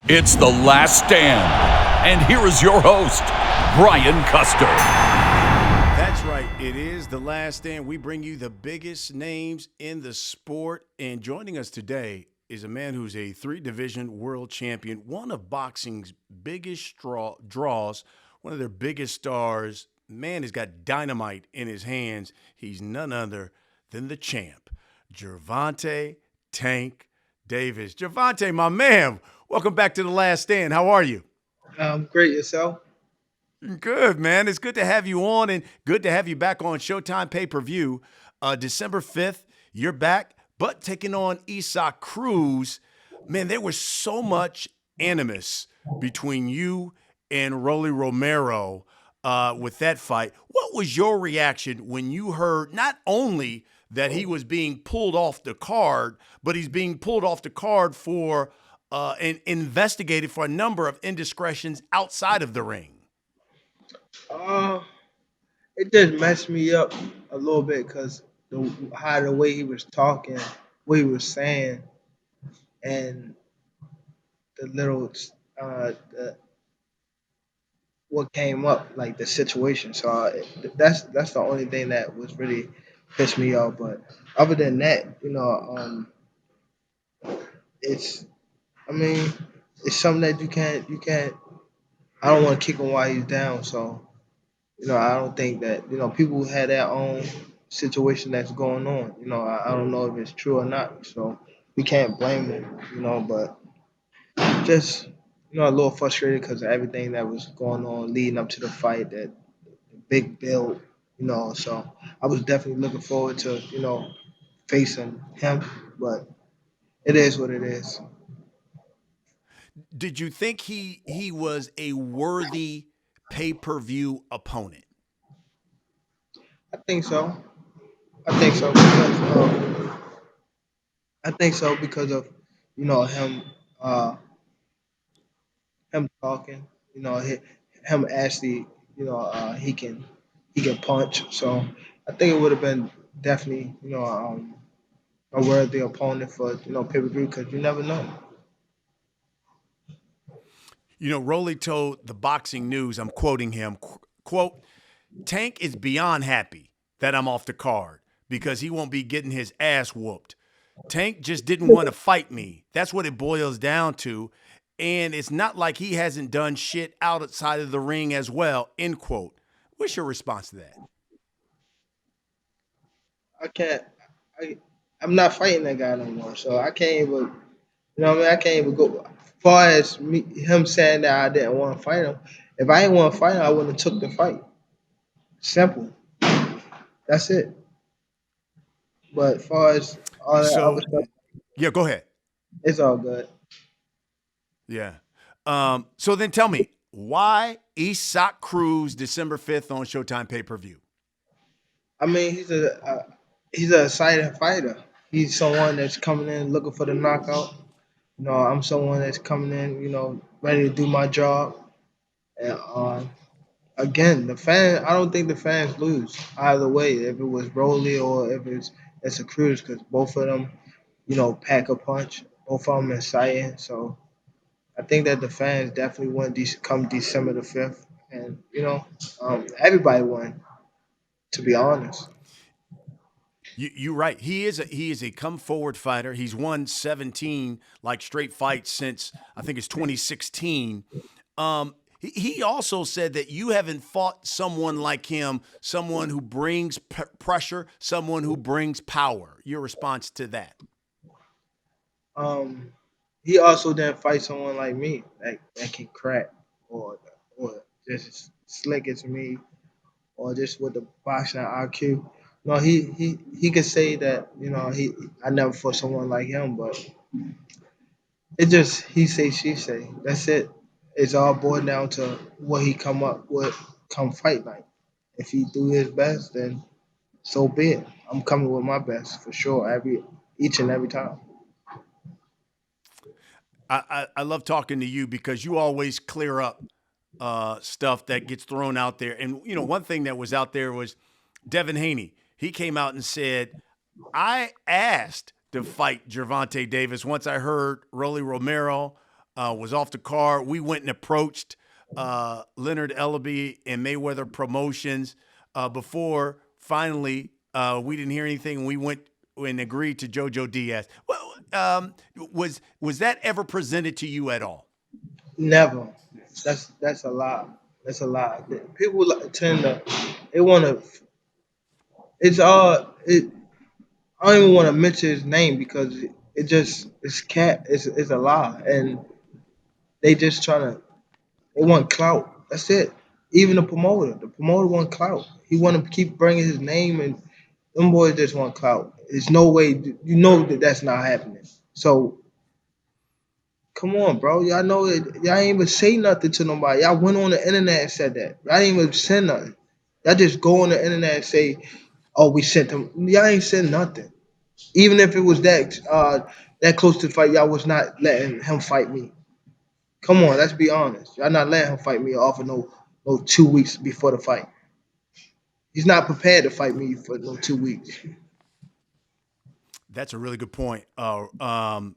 It's The Last Stand. And here is your host, Brian Custer. That's right. It is The Last Stand. We bring you the biggest names in the sport. And joining us today is a man who's a three-division world champion, one of boxing's biggest draws, one of their biggest stars. Man has got dynamite in his hands. He's none other than the champ, Gervonta Tank Davis. Gervonta, my man, welcome back to The Last Stand. How are you? Great yourself. Good, man. It's good to have you on and good to have you back on Showtime pay-per-view. December 5th, you're back, but taking on Isaac Cruz. Man, there was so much animus between you and Rollie Romero with that fight. What was your reaction when you heard not only that he was being pulled off the card, but he's being pulled off the card for and investigated for a number of indiscretions outside of the ring? Uh, it just messed me up a little bit because the way he was talking, what he was saying, and the little what came up, like the situation. So that's the only thing that was really pissed me off. But other than that, it's I mean, it's something that you can't. I don't want to kick him while he's down. So I don't think that people have their own situation that's going on. I don't know if it's true or not. So we can't blame him. But just a little frustrated because of everything that was going on leading up to the fight, that big build. So I was definitely looking forward to facing him, but it is what it is. Did you think he was a worthy pay-per-view opponent? I think so. I think so because I think so because of him uh, him talking. Him actually he can punch. So I think it would have been definitely a worthy opponent for pay per view because you never know. Rollie told the Boxing News, I'm quoting him, quote, Tank is beyond happy that I'm off the card because he won't be getting his ass whooped. Tank just didn't want to fight me. That's what it boils down to. And it's not like he hasn't done shit outside of the ring as well, end quote. What's your response to that? I can't. I I'm not fighting that guy no more, so I can't even. What I mean? I can't even go far as him saying that I didn't want to fight him. If I didn't want to fight him, I wouldn't have took the fight. Simple. That's it. But far as all that other So, stuff, yeah, go ahead. it's all good. Yeah. So then tell me, why Isaac Cruz December 5th on Showtime pay-per-view? I mean, he's a exciting fighter. He's someone that's coming in looking for the knockout. I'm someone that's coming in, ready to do my job. And again, the fans, I don't think the fans lose either way. If it was Rollie or if it's a Cruz, because both of them, pack a punch. Both of them exciting. So I think that the fans definitely won. Come December the 5th, and everybody won. To be honest. You're right. He is a come forward fighter. He's won 17 like straight fights since I think it's 2016. He also said that you haven't fought someone like him, someone who brings pressure, someone who brings power. Your response to that? Um, he also didn't fight someone like me that can crack or or just as slick as me or just with the boxing IQ. No, he could say that I never fought someone like him, but it just he say she say. That's it. It's all boiled down to what he come up with come fight night. If he do his best, then so be it. I'm coming with my best for sure. Each and every time. I love talking to you because you always clear up stuff that gets thrown out there. And one thing that was out there was Devin Haney. He came out and said, "I asked to fight Gervonta Davis once I heard Rollie Romero was off the card. We went and approached Leonard Ellaby and Mayweather Promotions before finally we didn't hear anything. We went and agreed to JoJo Diaz. Well, was that ever presented to you at all? Never. That's a lie. That's a lie. People tend to they want to. It's all it. I don't even want to mention his name because it just it's cat. It's a lie, and they just trying to. They want clout. That's it. Even the promoter want clout. He want to keep bringing his name, and them boys just want clout. There's no way you know that that's not happening. So come on, bro. Y'all know it. Y'all ain't even say nothing to nobody. Y'all went on the internet and said that. Y'all ain't even send nothing. Y'all just go on the internet and say, "Oh, we sent him." Y'all ain't send nothing. Even if it was that close to the fight, y'all was not letting him fight me. Come on, let's be honest. Y'all not letting him fight me off of no 2 weeks before the fight. He's not prepared to fight me for no 2 weeks. That's a really good point. And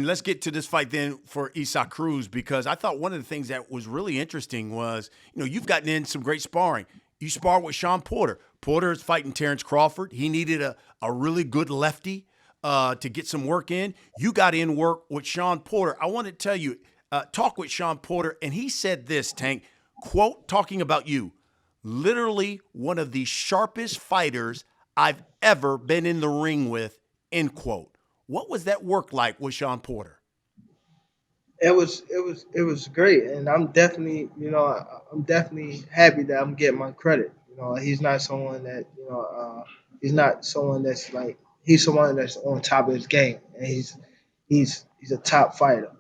let's get to this fight then for Isaac Cruz, because I thought one of the things that was really interesting was, you've gotten in some great sparring. You sparred with Shawn Porter. Porter is fighting Terence Crawford. He needed a really good lefty to get some work in. You got in work with Shawn Porter. I want to tell you, talk with Shawn Porter, and he said this, Tank, quote, talking about you, literally one of the sharpest fighters I've ever been in the ring with, end quote. What was that work like with Shawn Porter? It was great, and I'm definitely I'm definitely happy that I'm getting my credit. He's not someone that he's not someone that's like he's someone that's on top of his game, and he's a top fighter.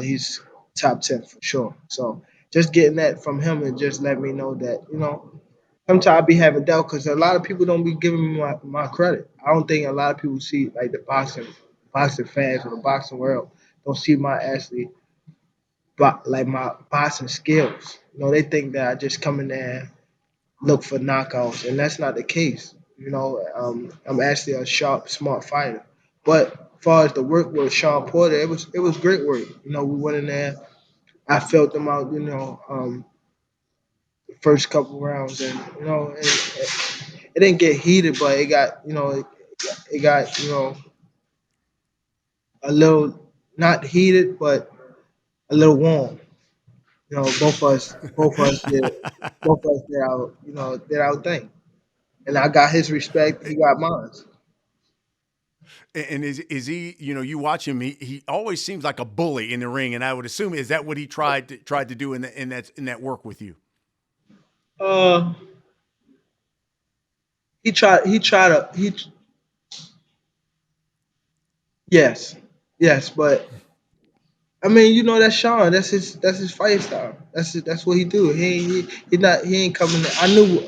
He's top 10 for sure. So just getting that from him and just let me know that sometimes I be having doubt because a lot of people don't be giving me my credit. I don't think a lot of people see like the boxing fans or the boxing world don't see my actually like my boxing skills. They think that I just come in there and look for knockouts, and that's not the case. I'm actually a sharp, smart fighter. But as far as the work with Shawn Porter, it was great work. We went in there. I felt them out. The first couple rounds, and it didn't get heated, but it got a little not heated, but a little warm. Both of us did our thing, and I got his respect. He got mine. And is he? You watch him. He always seems like a bully in the ring, and I would assume is that what he tried to do in that work with you? Uh, he tried to. Yes, yes, but I mean, that's Sean. That's his fight style. That's what he do. He ain't coming. I knew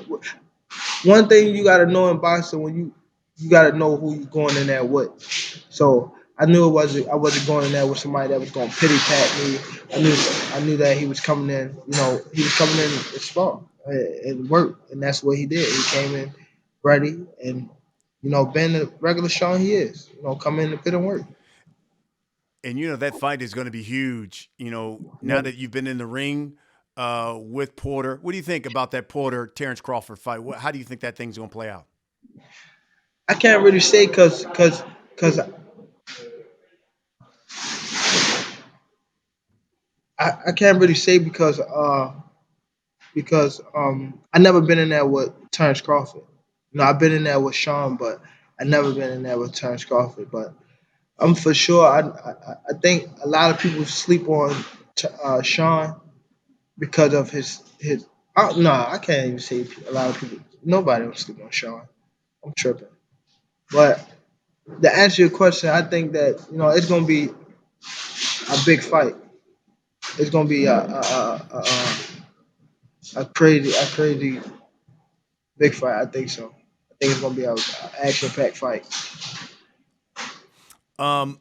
one thing you got to know in boxing when you got to know who you going in there with. So I wasn't going in there with somebody that was going to pity pat me. I knew that he was coming in. He was coming in to spar and work, and that's what he did. He came in ready and being the regular Sean he is. Come in to pit and work. And that fight is going to be huge. Now that you've been in the ring with Porter, what do you think about that Porter Terence Crawford fight? How do you think that thing's going to play out? I can't really say because I can't really say because I never been in there with Terence Crawford. I've been in there with Sean, but I never been in there with Terence Crawford. But I'm for sure. I think a lot of people sleep on Sean because of his. No, I can't even say a lot of people. Nobody will sleep on Sean. I'm tripping. But to answer your question, I think that it's gonna be a big fight. It's gonna be a crazy big fight. I think so. I think it's gonna be a action packed fight. I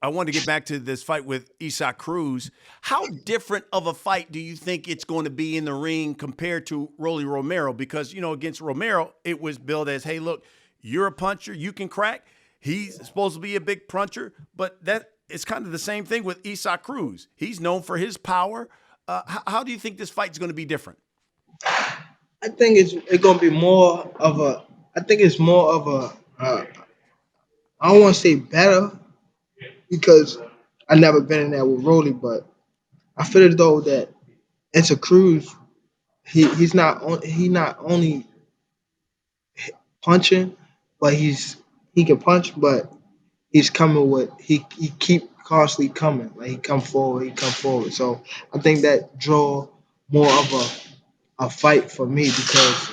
wanted to get back to this fight with Isaac Cruz. How different of a fight do you think it's going to be in the ring compared to Rollie Romero? Because, against Romero, it was billed as, hey, look, you're a puncher, you can crack. He's supposed to be a big puncher, but that it's kind of the same thing with Isaac Cruz. He's known for his power. How do you think this fight's going to be different? I think it's gonna be more of a. I think it's more of a. I don't want to say better because I never been in there with Rollie, but I feel as though that it's a Cruz. He not only punching, but he can punch, but he's coming with he keep constantly coming. Like he come forward, he come forward. So I think that draw more of a fight for me because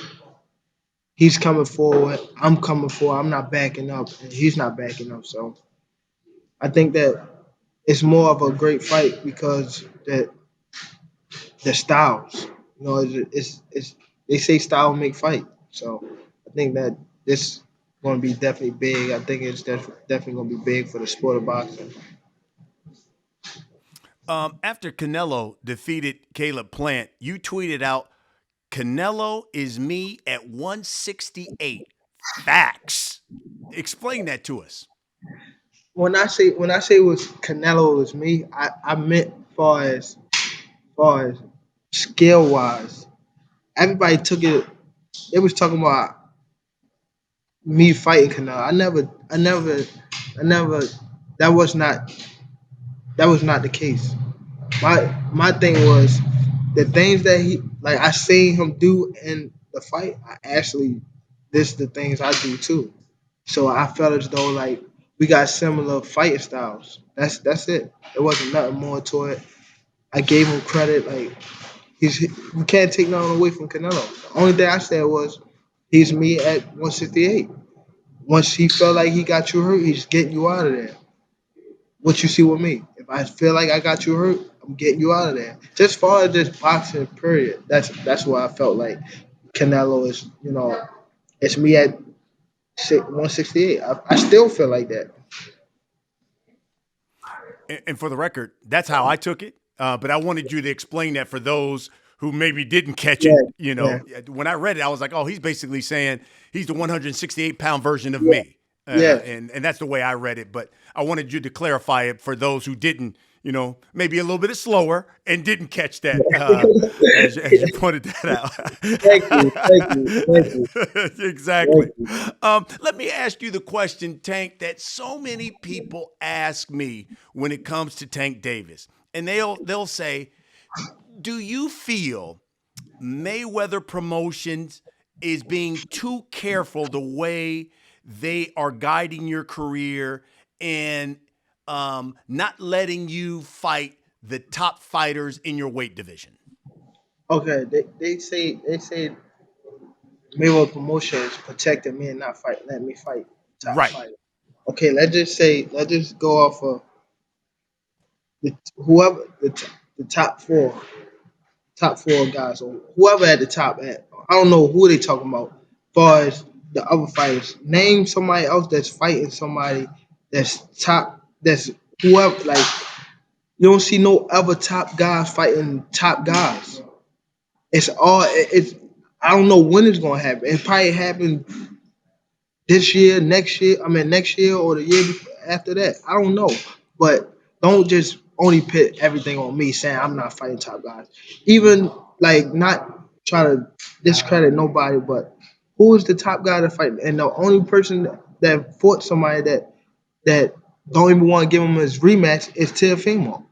he's coming forward, I'm coming forward, I'm not backing up, and he's not backing up. So I think that it's more of a great fight because the styles. You know, it's they say style make fight. So I think that this going to be definitely big. I think it's definitely going to be big for the sport of boxing. After Canelo defeated Caleb Plant, you tweeted out, Canelo is me at 168. Facts. Explain that to us. When I say it was Canelo, it was me. I meant far as skill wise. Everybody took it. They was talking about me fighting Canelo. I never. That was not the case. My thing was the things that he like I seen him do in the fight. I actually this the things I do too. So I felt as though like we got similar fighting styles. That's it. There wasn't nothing more to it. I gave him credit. Like you can't take nothing away from Canelo. The only thing I said was he's me at 168. Once he felt like he got you hurt, he's getting you out of there. What you see with me. If I feel like I got you hurt, I'm getting you out of there. Just far as this boxing period, that's why I felt like Canelo is, it's me at 168. I still feel like that. And for the record, that's how I took it. But I wanted you to explain that for those who maybe didn't catch Yeah, it. yeah, When I read it, I was like, oh, he's basically saying he's the 168-pound version of me. yeah. And that's the way I read it. But I wanted you to clarify it for those who didn't, maybe a little bit slower and didn't catch that as you pointed that Thank you, thank you, thank you, out. thank Exactly. you. Let me ask you the question, Tank, that so many people ask me when it comes to Tank Davis. And they'll say, do you feel Mayweather Promotions is being too careful the way they are guiding your career and not letting you fight the top fighters in your weight division? Okay, they say Mayweather Promotions protected me and not letting me fight top Right. fighter. Okay, let's just go off of whoever the top four guys or whoever at the top at. I don't know who they talking about. As far as the other fighters, name somebody else that's fighting somebody that's top. That's whoever. Like you don't see no other top guys fighting top guys. It's all. It's. I don't know when it's gonna happen. It probably happen this year, next year. I mean, next year or the year after that. I don't know, but don't just only put everything on me saying I'm not fighting top guys. Even like not trying to discredit nobody, but who is the top guy to fight? And the only person that fought somebody that don't even want to give him his rematch is Teofimo.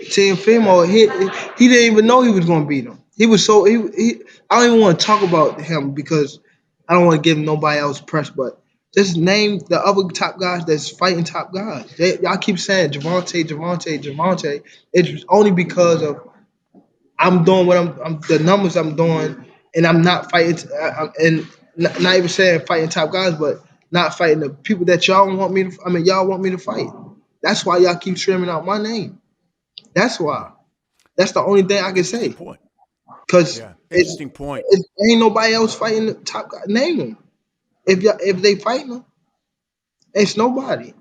Teofimo, he didn't even know he was going to beat him. He was so he. I don't even want to talk about him because I don't want to give nobody else press, but just name the other top guys that's fighting top guys. Y'all keep saying Gervonta. It's only because of I'm doing what I'm the numbers I'm doing, and I'm not fighting, and not even saying fighting top guys, but not fighting the people that y'all want me to. I mean, y'all want me to fight. That's why y'all keep screaming out my name. That's why. That's the only thing I can Interesting say. point. Cause Yeah. Interesting point. it ain't nobody else fighting the top guy. Name them. If they fighting them, it's nobody.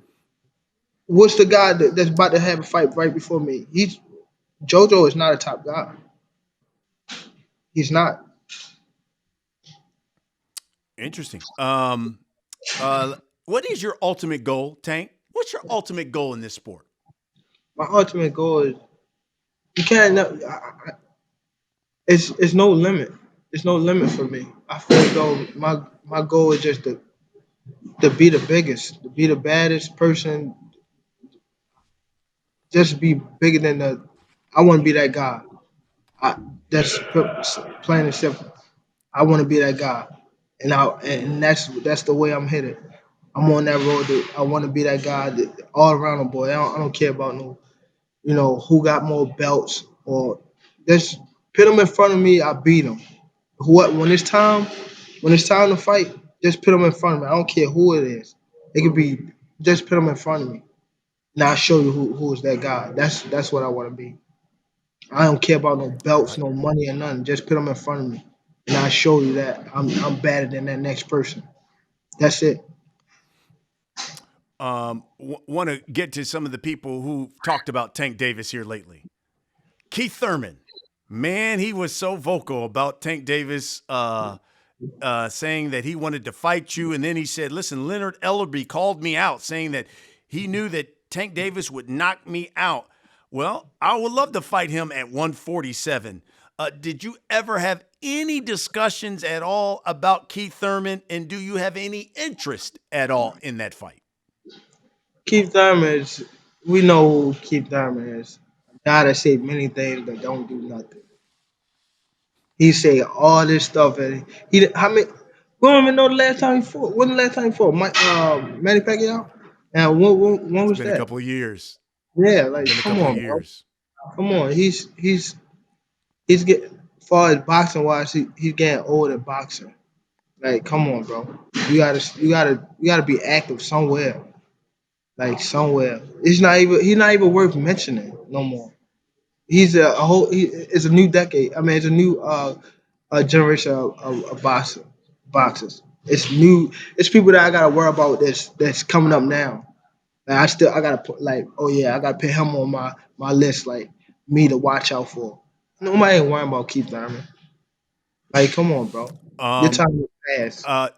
What's the guy that's about to have a fight right before me? He's JoJo is not a top guy. He's not. Interesting. What is your ultimate goal, Tank? What's your ultimate goal in this sport? My ultimate goal is you can't. It's no limit. It's no limit for me. I feel as though my goal is just to be the biggest, to be the baddest person, just be bigger than the. I want to be that guy. I, that's plain and simple. I want to be that guy, and that's the way I'm headed. I'm on that road. I want to be that guy, that, all around the boy. I don't care about no, who got more belts or just put them in front of me. I beat them. What when it's time to fight, just put them in front of me. I don't care who it is. It could be just put them in front of me. Now I show you who is that guy. That's what I want to be. I don't care about no belts, Right. no money or nothing. Just put them in front of me, and I show you that I'm better than that next person. That's it. Want to get to some of the people who talked about Tank Davis here lately. Keith Thurman, man, he was so vocal about Tank Davis, saying that he wanted to fight you, and then he said, "Listen, Leonard Ellerby called me out, saying that he knew that Tank Davis would knock me out." Well, I would love to fight him at 147. Did you ever have any discussions at all about Keith Thurman, and do you have any interest at all in that fight? Keith Thurman is. We know who Keith Thurman is. A guy that say many things but don't do nothing. He say all this stuff and he how many we don't even know the last time he fought. When the last time he fought? Manny Pacquiao? And when It's was been a that? couple of years. Yeah, It's like been a come couple of on, bro. years. Come on. He's getting far as boxing wise, he's getting old at boxing. Like, come on, bro. You gotta be active somewhere. Like somewhere. He's not even worth mentioning no more. He's it's a new decade. I mean it's a new generation of boxers. It's new. It's people that I gotta worry about that's coming up now. Like I gotta put like, oh yeah, I gotta put him on my list, like me to watch out for. Nobody ain't worrying about Keith Thurman. Like, come on, bro. Your Um, time is fast. uh,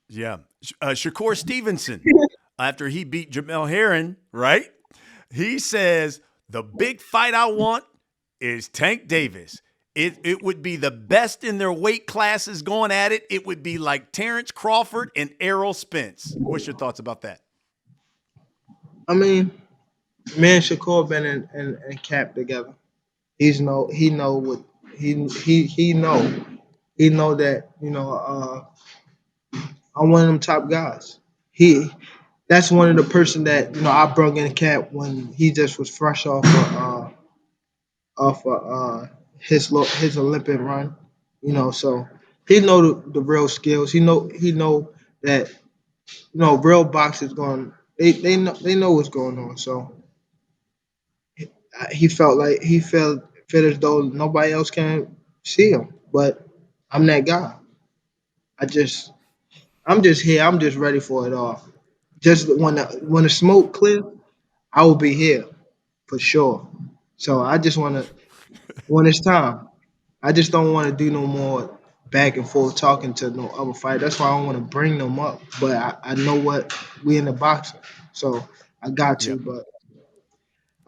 yeah. Shakur Stevenson, after he beat Jamel Herring, right? He says, the big fight I want is Tank Davis. It would be the best in their weight classes going at it. It would be like Terence Crawford and Errol Spence. What's your thoughts about that? I mean, me and Shakur been in camp together. He know what he know that I'm one of them top guys. He That's one of the person that I brought in camp when he just was fresh off his Olympic run. So he know the real skills. He know that real boxers going. They know what's going on. So he felt like he felt as though nobody else can see him, but I'm that guy. I just I'm just here. I'm just ready for it all. Just when the smoke clear, I will be here for sure. So I just want to when it's time. I just don't want to do no more back and forth talking to no other fight. That's why I don't want to bring them up. But I know what we in the boxing, so I got to. Yep. But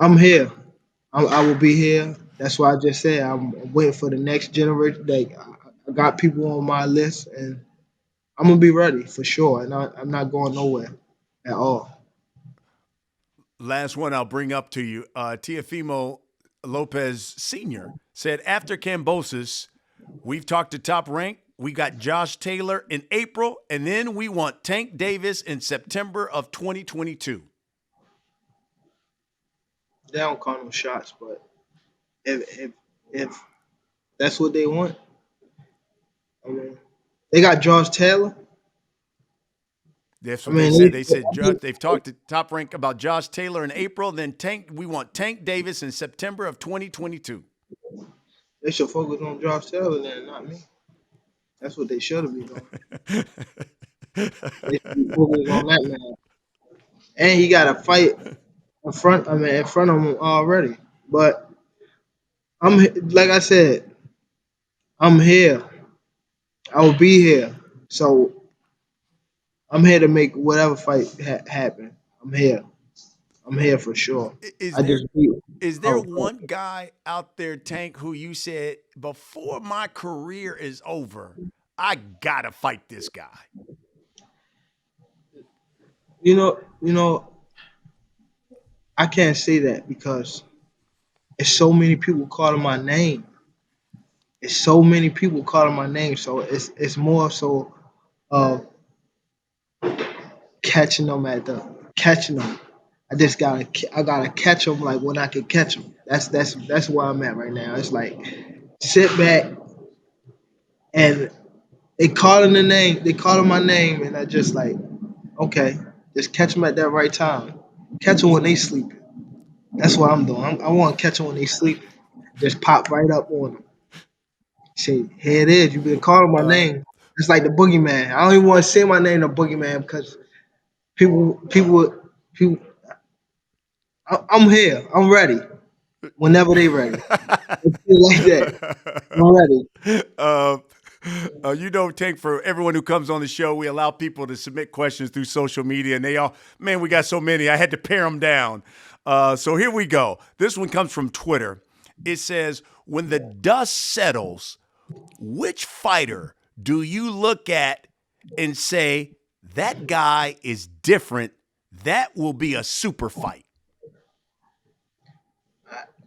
I'm here. I will be here. That's why I just said I'm waiting for the next generation. Like I got people on my list, and I'm gonna be ready for sure. And I'm not going nowhere at all. Last one I'll bring up to you. Teofimo Lopez Sr. said, after Cambosis, we've talked to Top Rank. We got Josh Taylor in April, and then we want Tank Davis in September of 2022. They don't call them shots, but if that's what they want, I mean, they got Josh Taylor. That's I what they mean, said. They said they've talked to Top Rank about Josh Taylor in April. Then Tank, we want Tank Davis in September of 2022. they should focus on Josh Taylor then, not me. That's what they should have been doing. They should be focused on that man. And he got a fight in front. I mean, in front of him already. But like I said, I'm here. I will be here. So I'm here to make whatever fight happen. I'm here. I'm here for sure. Is I there just beat. is there Oh, one guy out there, Tank, who you said before my career is over, I gotta fight this guy? you know, I can't say that because it's so many people calling my name. It's so many people calling my name, so it's more so of catching them catching them. I gotta catch them like when I can catch them. That's where I'm at right now. It's like sit back and they calling my name, and I just like okay, just catch them at that right time. Catch them when they sleeping. That's what I'm doing. I want to catch them when they sleeping. Just pop right up on them. Say, here it is. You've been calling my Uh, name. It's like the boogeyman. I don't even want to say my name, the boogeyman, because people. I'm here. I'm ready. Whenever they ready. It's like that. I'm ready. uh, Tank, for everyone who comes on the show, we allow people to submit questions through social media, and man, we got so many. I had to pare them down. So here we go. This one comes from Twitter. It says, when the dust settles, which fighter do you look at and say, that guy is different? That will be a super fight.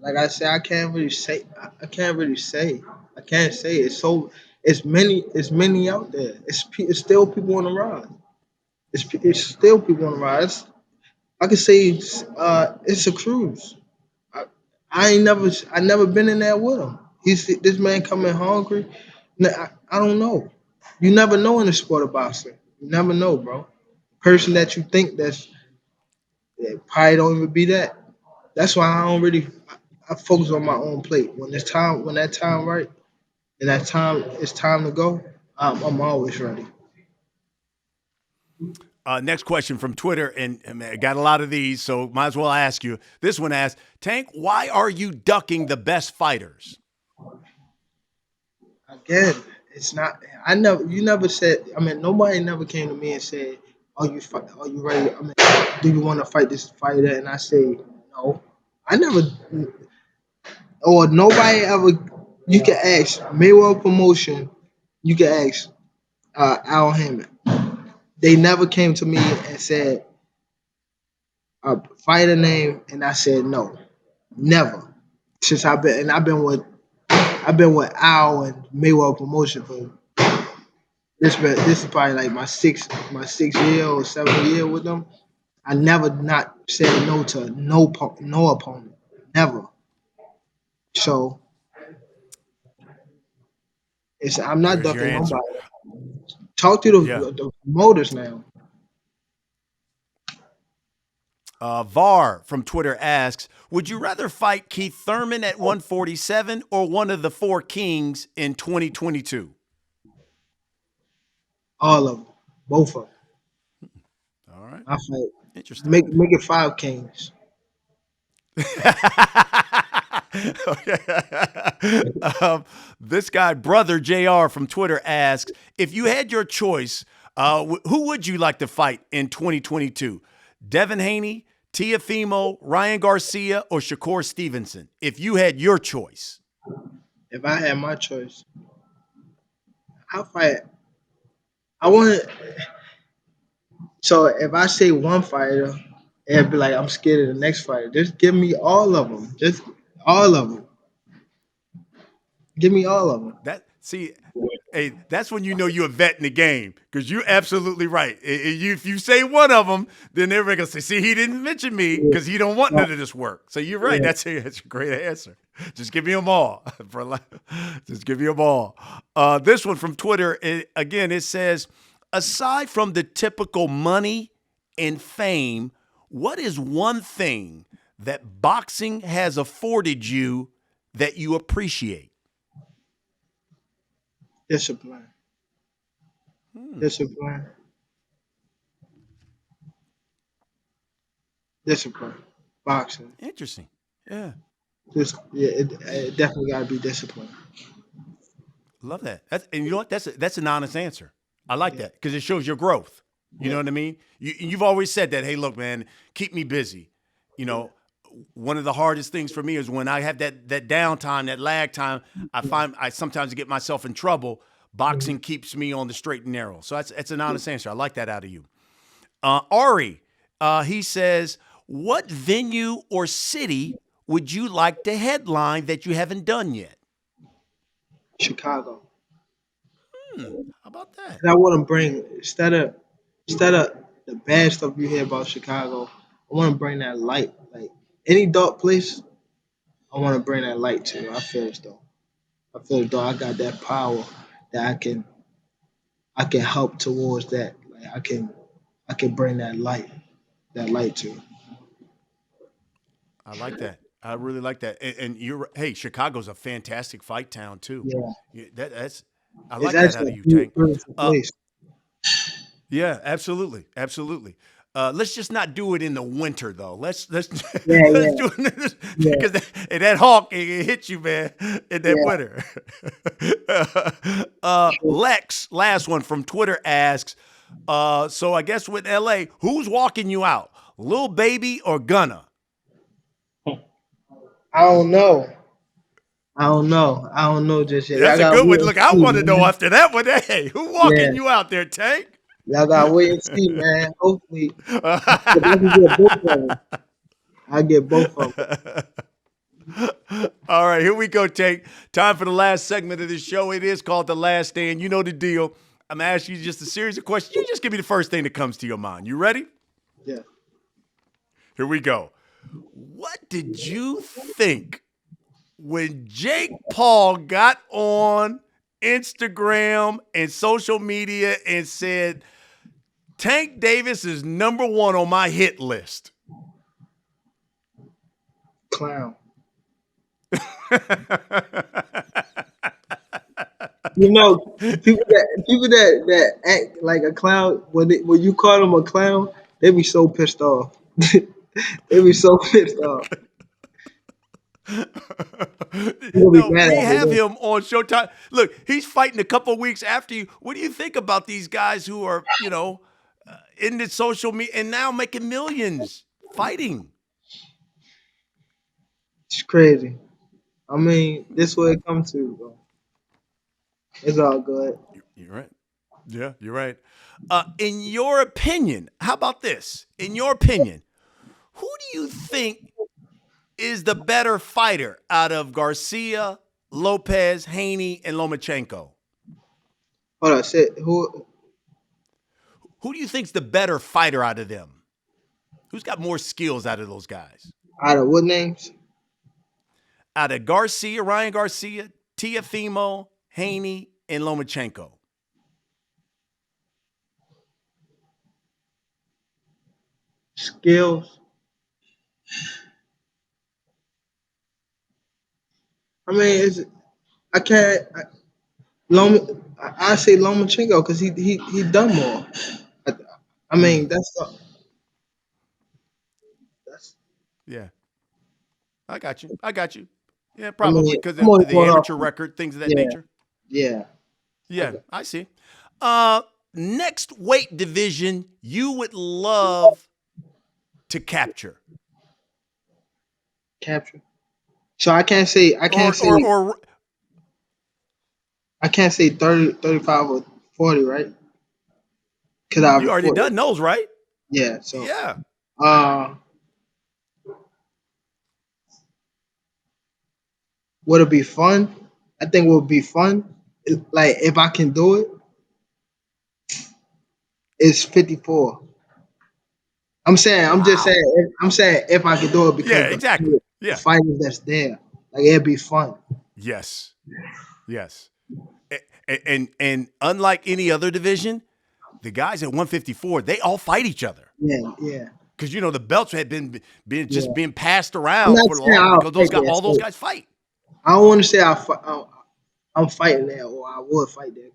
Like I said, I can't really say. I can't really say. I can't say. It's many out there. It's still people on the rise. It's still people on the rise. I could say it's a cruise. I, I never been in there with him. This man coming hungry. I don't know. You never know in the sport of boxing. You never know, bro. Person that you think that probably don't even be that. That's why I don't really. I focus on my own plate. When that time right, and that time it's time to go, I'm always ready. Next question from Twitter, and I got a lot of these, so might as well ask you. This one asks, Tank, why are you ducking the best fighters? Again, it's not. I never. You never said. I mean, nobody never came to me and said, Are you ready? I mean, do you want to fight this fighter?" And I say, "No." I never. Or nobody ever. You can ask Mayweather Promotion. You can ask Al Hammond. They never came to me and said a fighter name, and I said no. Never. Since I've been with Al and Mayweather Promotion for this is probably like my sixth year or seventh year with them. I never not said no to no opponent. Never. So I'm not There's your ducking answer. nobody. Talk to Yeah. the promoters now. VAR from Twitter asks, would you rather fight Keith Thurman at 147 or one of the four kings in 2022? All of them. Both of them. All right. I fight. Interesting. Make it 5 kings. This guy, Brother JR from Twitter, asks, if you had your choice, who would you like to fight in 2022? Devin Haney, Teofimo, Ryan Garcia, or Shakur Stevenson? If you had your choice. If I had my choice, I'll fight. I want. So if I say one fighter, it'd be like I'm scared of the next fighter. Just give me all of them. Just all of them. Give me all of them. Hey, that's when you know you're a vet in the game, because you're absolutely right. If you say one of them, then everybody gonna say, "See, he didn't mention me because he don't want none of this work." So you're right. Yeah. That's a great answer. Just give me them all. Just give me them all. This one from Twitter, it says, aside from the typical money and fame, what is one thing that boxing has afforded you that you appreciate? Discipline. Discipline. Discipline. Boxing. Interesting. Yeah. It definitely gotta be discipline. Love that. And you know what? That's an honest answer. I like Yeah. that because it shows your growth. You Yeah. know what I mean? You've always said that. Hey, look, man, keep me busy. you know, one of the hardest things for me is when I have that downtime, that lag time. I find I sometimes get myself in trouble. Boxing keeps me on the straight and narrow. So that's an honest answer. I like that out of you. Ari, he says, what venue or city would you like to headline that you haven't done yet? Chicago. How about that? And I want to bring instead of the bad stuff you hear about Chicago, I want to bring that light. Like any dark place, I want to bring that light to. I feel as though I got that power that I can help towards that. Like I can bring that light to. I like that. I really like that. And hey, Chicago's a fantastic fight town too. Yeah, That's I it's like that out actually of you, a Tank. beautiful place. Yeah, absolutely, absolutely. Let's just not do it in the winter though. Let's let's Yeah, do it yeah, because that hawk it hit you, man, in that yeah. winter. Lex, last one from Twitter asks, so I guess with LA, who's walking you out, Lil Baby or Gunna? I don't know. I don't know just yet. Y'all That's a gotta good wait one. and Look, I see, want to know man. after that one. Hey, who Yeah, walking you out there, Tank? y'all gotta wait and see, man. Hopefully, if I can get both of them, I get both of them. All right, here we go, Tank. Time for the last segment of this show. It is called The Last Stand. You know the deal. I'm asking you just a series of questions. You just give me the first thing that comes to your mind. You ready? Yeah. Here we go. What did you think when Jake Paul got on Instagram and social media and said, Tank Davis is number one on my hit list? Clown. You know, people that act like a clown when you call them a clown, they be so pissed off. They be so pissed off. You gonna be No, mad we at me. have him on Showtime. Look, he's fighting a couple weeks after you. What do you think about these guys who are, in the social media and now making millions fighting? It's crazy. I mean, this what it comes to, bro. It's all good. You're right. Yeah, you're right. In your opinion, how about this? In your opinion, who do you think is the better fighter out of Garcia, Lopez, Haney, and Lomachenko? Hold on, say who Who do you think's the better fighter out of them? Who's got more skills out of those guys? out of what names? Out of Garcia, Ryan Garcia, Teofimo, Haney, and Lomachenko. Skills. I mean, I can't. I say Lomachenko because he done more. I, I mean, that's. Yeah, I got you. I got you. Yeah, I probably mean, because I'm of only the going off. amateur record, things of that Yeah, nature. yeah. Yeah, Okay. I see. Next weight division you would love to capture, Capture. So or I can't say 30, 35, or 40, right? Because I you already 40. done those, right? Yeah. So Yeah. uh, would it be fun? I think it would be fun. Like if I can do it, it's 54. I'm just Wow. saying. I'm saying if I could do it Yeah, because exactly. the Yeah. fighters that's there, like it'd be fun. Yes. Yes. And unlike any other division, the guys at 154, they all fight each other. Yeah, yeah, Because the belts had been just yeah. being passed I'm around not for saying long I'll because fight that. all those So guys fight. I don't want to say I'm fighting there or I would fight there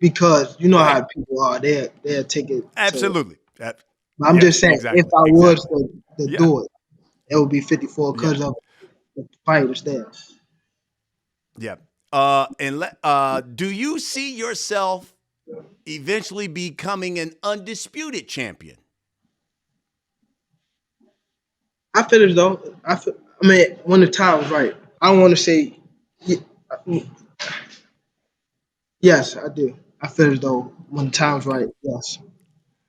because you know Right. how people are. They'll take it to. Absolutely. I'm just Yes, saying if exactly. I was Exactly. to Yeah. do it, it would be 54 Yeah. because of the fighters there. Yeah. Do you see yourself eventually becoming an undisputed champion? I finished though. I mean, when the time's right. I don't want to say. Yes, I do. I finished though when the time's Okay. right. Yes,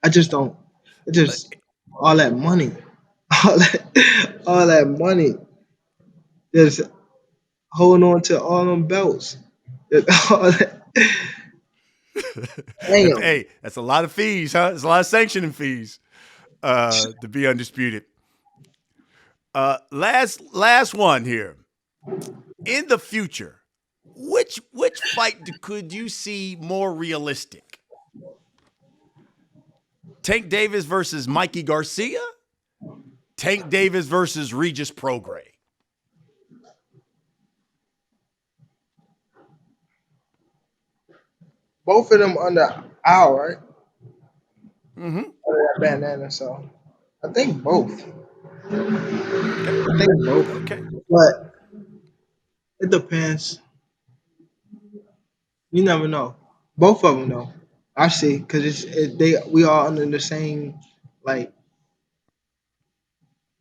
I just don't. It just all that money, all that money, just holding on to all them belts. All that, damn. Hey, that's a lot of fees, huh? It's a lot of sanctioning fees to be undisputed. Last one here. In the future, which fight could you see more realistic? Tank Davis versus Mikey Garcia? Tank Davis versus Regis Prograis? Both of them under hour, right? Mm-hmm. Under that bandana. So I think both. Okay. I think both. Okay. But it depends. You never know. Both of them though. I see, cause they we all under the same like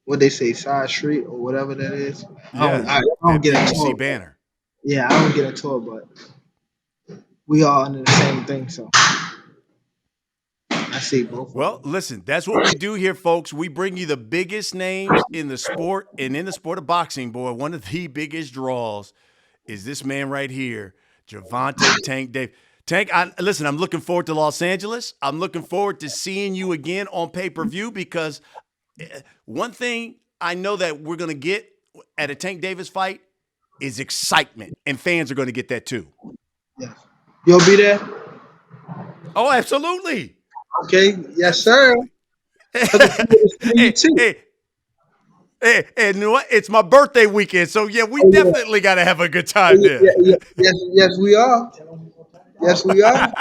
what they say side street or whatever that is. Yeah. I don't That get a PBC tour. banner. Yeah, I don't get a tour, but we all under the same thing. So I see both of Well, them. listen, that's what we do here, folks. We bring you the biggest names in the sport and in the sport of boxing, boy. One of the biggest draws is this man right here, Gervonta Tank Davis. Tank, listen, I'm looking forward to Los Angeles. I'm looking forward to seeing you again on pay-per-view because one thing I know that we're going to get at a Tank Davis fight is excitement, and fans are going to get that too. Yes. You'll be there? Oh, absolutely. Okay. Yes, sir. Absolutely. Looking forward to seeing you hey, too. hey, hey, you know what? It's my birthday weekend, so yeah, we Oh yeah. definitely got to have a good Oh, time yeah, there. yeah, yeah. Yes, yes, we are. Yes, we are.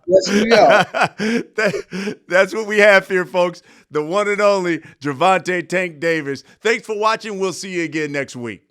Yes, we are. That's what we have here, folks. The one and only Gervonta Tank Davis. Thanks for watching. We'll see you again next week.